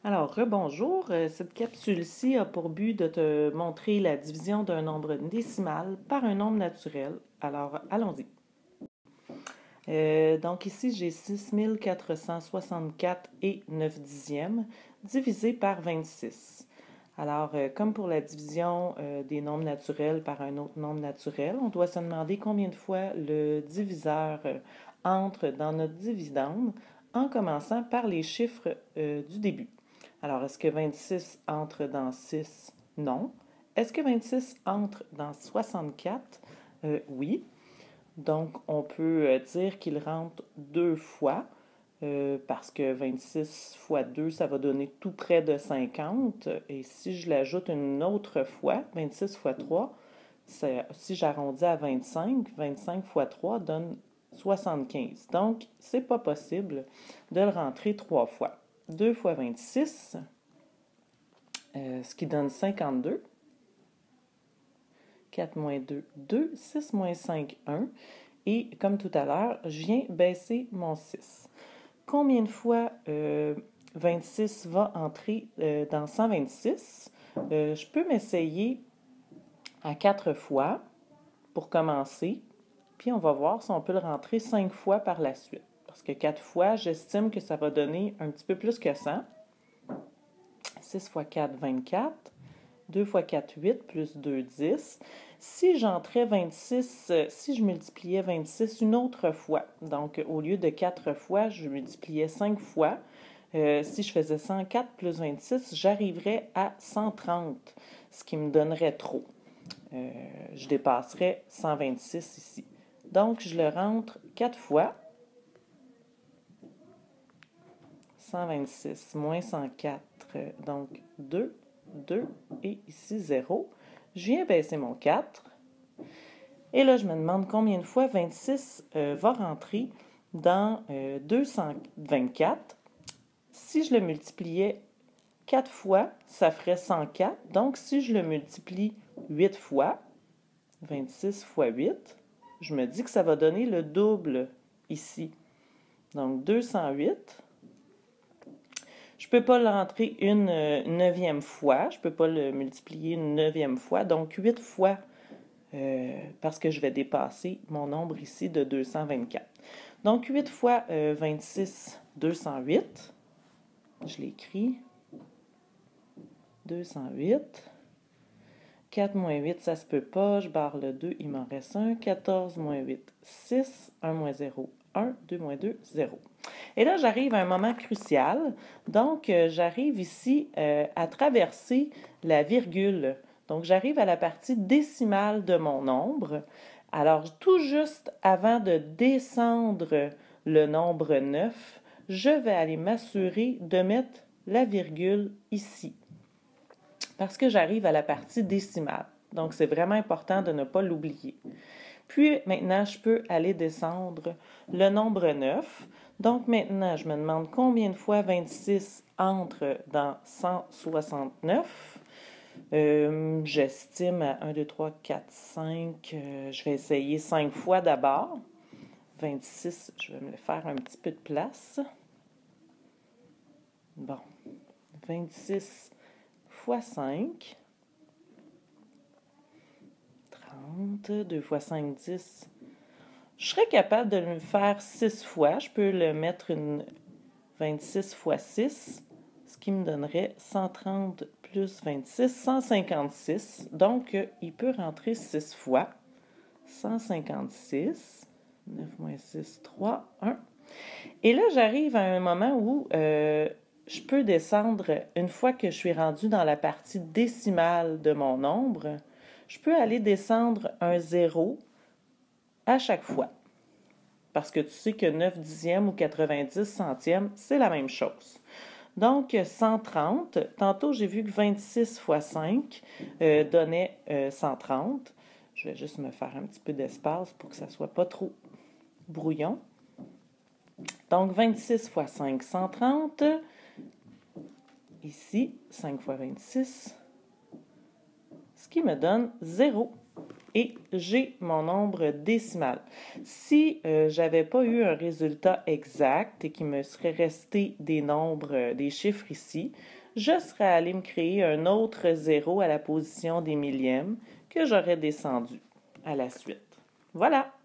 Alors, rebonjour. Cette capsule-ci a pour but de te montrer la division d'un nombre décimal par un nombre naturel. Alors, allons-y. Donc ici, j'ai 6464 et 9 dixièmes divisé par 26. Alors, comme pour la division des nombres naturels par un autre nombre naturel, on doit se demander combien de fois le diviseur entre dans notre dividende en commençant par les chiffres du début. Alors, est-ce que 26 entre dans 6? Non. Est-ce que 26 entre dans 64? Oui. Donc, on peut dire qu'il rentre deux fois, parce que 26 fois 2, ça va donner tout près de 50. Et si je l'ajoute une autre fois, 26 fois 3, si j'arrondis à 25, 25 fois 3 donne 75. Donc, c'est pas possible de le rentrer trois fois. 2 fois 26, ce qui donne 52. 4 moins 2, 2. 6 moins 5, 1. Et comme tout à l'heure, je viens baisser mon 6. Combien de fois 26 va entrer dans 126? Je peux m'essayer à 4 fois pour commencer. Puis on va voir si on peut le rentrer 5 fois par la suite. Parce que 4 fois, j'estime que ça va donner un petit peu plus que 100. 6 fois 4, 24. 2 fois 4, 8, plus 2, 10. Si j'entrais 26, si je multipliais 26 une autre fois, donc au lieu de 4 fois, je multipliais 5 fois, si je faisais 104 plus 26, j'arriverais à 130, ce qui me donnerait trop. Je dépasserais 126 ici. Donc, je le rentre 4 fois. 126 moins 104, donc 2, 2 et ici 0. Je viens baisser mon 4. Et là, je me demande combien de fois 26 va rentrer dans 224. Si je le multipliais 4 fois, ça ferait 104. Donc, si je le multiplie 8 fois, 26 fois 8, je me dis que ça va donner le double ici. Donc, 208. Je ne peux pas le rentrer une neuvième fois. Je ne peux pas le multiplier une neuvième fois. Donc, 8 fois, parce que je vais dépasser mon nombre ici de 224. Donc, 8 fois 26, 208. Je l'écris. 208. 4 moins 8, ça se peut pas. Je barre le 2, il m'en reste 1. 14 moins 8, 6. 1 moins 0, 1. 2 moins 2, 0. Et là, j'arrive à un moment crucial. Donc, j'arrive ici à traverser la virgule. Donc, j'arrive à la partie décimale de mon nombre. Alors, tout juste avant de descendre le nombre 9, je vais aller m'assurer de mettre la virgule ici. Parce que j'arrive à la partie décimale. Donc, c'est vraiment important de ne pas l'oublier. Puis, maintenant, je peux aller descendre le nombre 9. Donc, maintenant, je me demande combien de fois 26 entre dans 169. J'estime à 1, 2, 3, 4, 5. Je vais essayer 5 fois d'abord. 26, je vais me faire un petit peu de place. Bon, 26 fois 5. 30, 2 fois 5, 10. Je serais capable de le faire 6 fois. Je peux le mettre une 26 fois 6, ce qui me donnerait 130 plus 26, 156. Donc, il peut rentrer 6 fois. 156, 9 moins 6, 3, 1. Et là, j'arrive à un moment où je peux descendre, une fois que je suis rendue dans la partie décimale de mon nombre, je peux aller descendre un 0 à chaque fois. Parce que tu sais que 9 dixièmes ou 90 centièmes, c'est la même chose. Donc, 130. Tantôt, j'ai vu que 26 fois 5 donnait 130. Je vais juste me faire un petit peu d'espace pour que ça ne soit pas trop brouillon. Donc, 26 fois 5, 130. Ici, 5 fois 26, ce qui me donne 0. et j'ai mon nombre décimal. Si j'avais pas eu un résultat exact et qu'il me serait resté des nombres, des chiffres ici, je serais allée me créer un autre zéro à la position des millièmes que j'aurais descendu à la suite. Voilà!